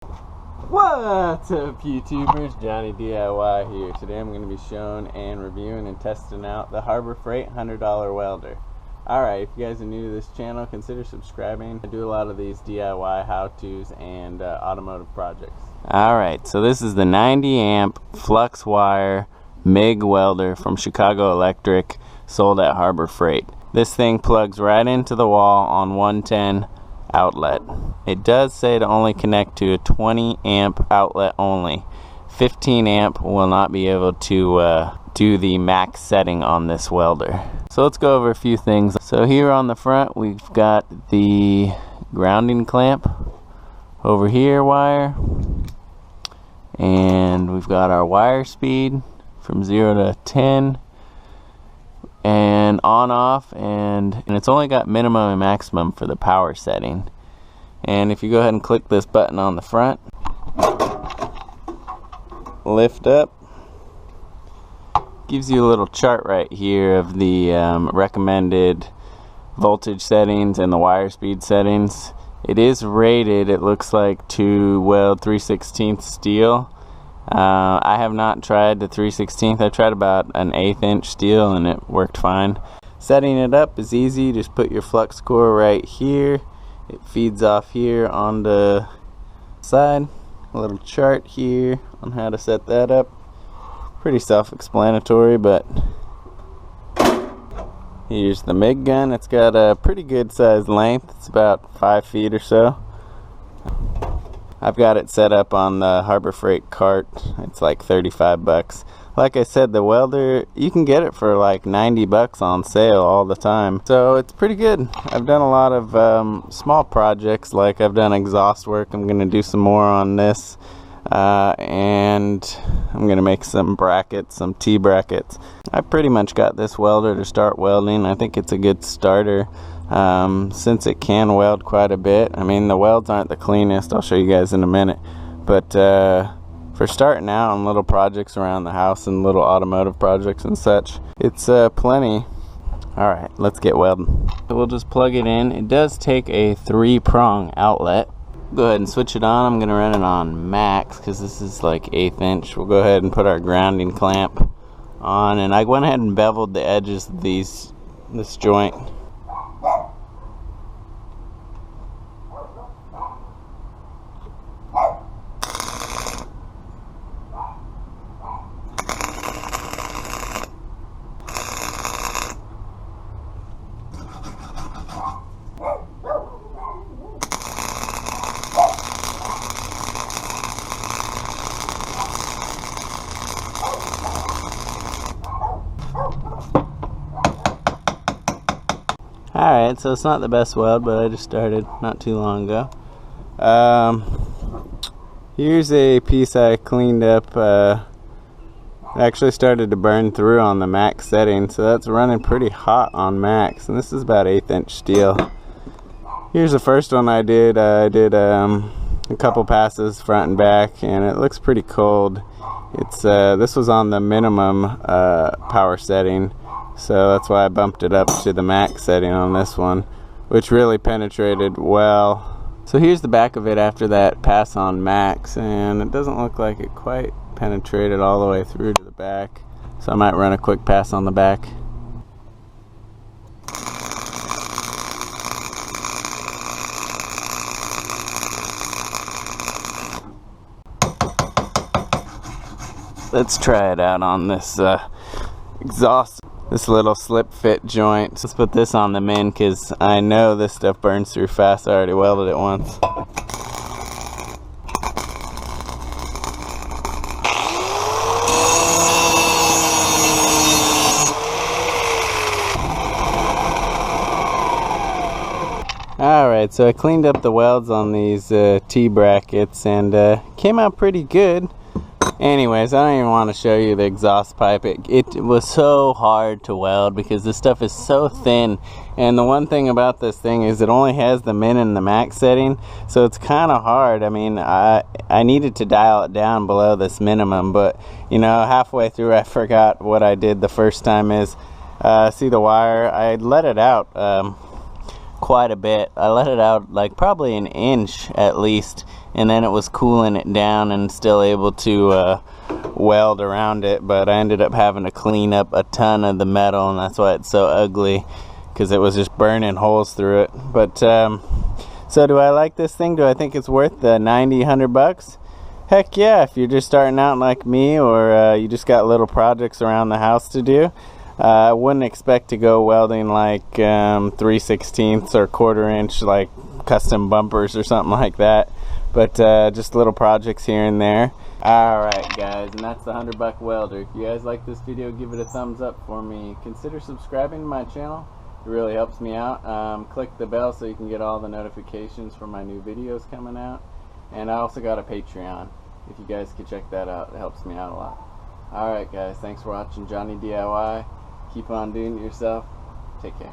What's up, YouTubers? Johnny DIY here. Today I'm going to be showing and reviewing and testing out the Harbor Freight $100 welder. Alright, if you guys are new to this channel, consider subscribing. I do a lot of these DIY how-tos and automotive projects. Alright, so this is the 90 amp Flux wire MIG welder from Chicago Electric, sold at Harbor Freight. This thing plugs right into the wall on 110 outlet. It does say to only connect to a 20 amp outlet only. 15 amp will not be able to do the max setting on this welder. So let's go over a few things. So here on the front we've got the grounding clamp over here wire, and we've got our wire speed from 0 to 10 and on off, and it's only got minimum and maximum for the power setting. And if you go ahead and click this button on the front, lift up, gives you a little chart right here of the recommended voltage settings and the wire speed settings. It is rated, it looks like, to weld 3/16 steel. I have not tried the 3/16. I tried about an 1/8 inch steel and it worked fine. Setting it up is easy. Just put your flux core right here. It feeds off here on the side. A little chart here on how to set that up. Pretty self-explanatory, but here's the MIG gun. It's got a pretty good sized length. It's about 5 feet or so. I've got it set up on the Harbor Freight cart. It's like 35 bucks. Like I said, the welder, you can get it for like 90 bucks on sale all the time. So it's pretty good. I've done a lot of small projects, like I've done exhaust work. I'm going to do some more on this. And I'm going to make some brackets, some T-brackets. I pretty much got this welder to start welding. I think it's a good starter. Since it can weld quite a bit. I mean, the welds aren't the cleanest, I'll show you guys in a minute, but for starting out on little projects around the house and little automotive projects and such, it's plenty. Alright, let's get welding. So we'll just plug it in. It does take a 3-prong outlet. Go ahead and switch it on. I'm going to run it on max because this is like 1/8 inch. We'll go ahead and put our grounding clamp on, and I went ahead and beveled the edges of this joint. Alright, so it's not the best weld, but I just started not too long ago. Here's a piece I cleaned up. It actually started to burn through on the max setting, so that's running pretty hot on max, and this is about 1/8 inch steel. Here's the first one I did. I did a couple passes front and back, and it looks pretty cold. It's this was on the minimum power setting, so that's why I bumped it up to the max setting on this one, which really penetrated well. So here's the back of it after that pass on max, and it doesn't look like it quite penetrated all the way through to the back, so I might run a quick pass on the back. Let's try it out on this exhaust, this little slip fit joint. Let's put this on the min because I know this stuff burns through fast. I already welded it once. Alright, so I cleaned up the welds on these T-brackets and came out pretty good. Anyways, I don't even want to show you the exhaust pipe. It was so hard to weld because this stuff is so thin, and the one thing about this thing is it only has the min and the max setting, so it's kind of hard. I mean, I needed to dial it down below this minimum, but you know, halfway through I forgot what I did the first time is see the wire, I let it out quite a bit. I let it out like probably an inch at least, and then it was cooling it down and still able to weld around it, but I ended up having to clean up a ton of the metal, and that's why it's so ugly, because it was just burning holes through it. But so do I like this thing? Do I think it's worth the 90-100 bucks? Heck yeah, if you're just starting out like me, or you just got little projects around the house to do. I wouldn't expect to go welding like 3/16 or 1/4 inch like custom bumpers or something like that, but just little projects here and there. Alright guys, and that's the 100-buck welder. If you guys like this video, give it a thumbs up for me. Consider subscribing to my channel. It really helps me out. Click the bell so you can get all the notifications for my new videos coming out. And I also got a Patreon. If you guys could check that out, it helps me out a lot. Alright guys, thanks for watching Johnny DIY. Keep on doing it yourself. Take care.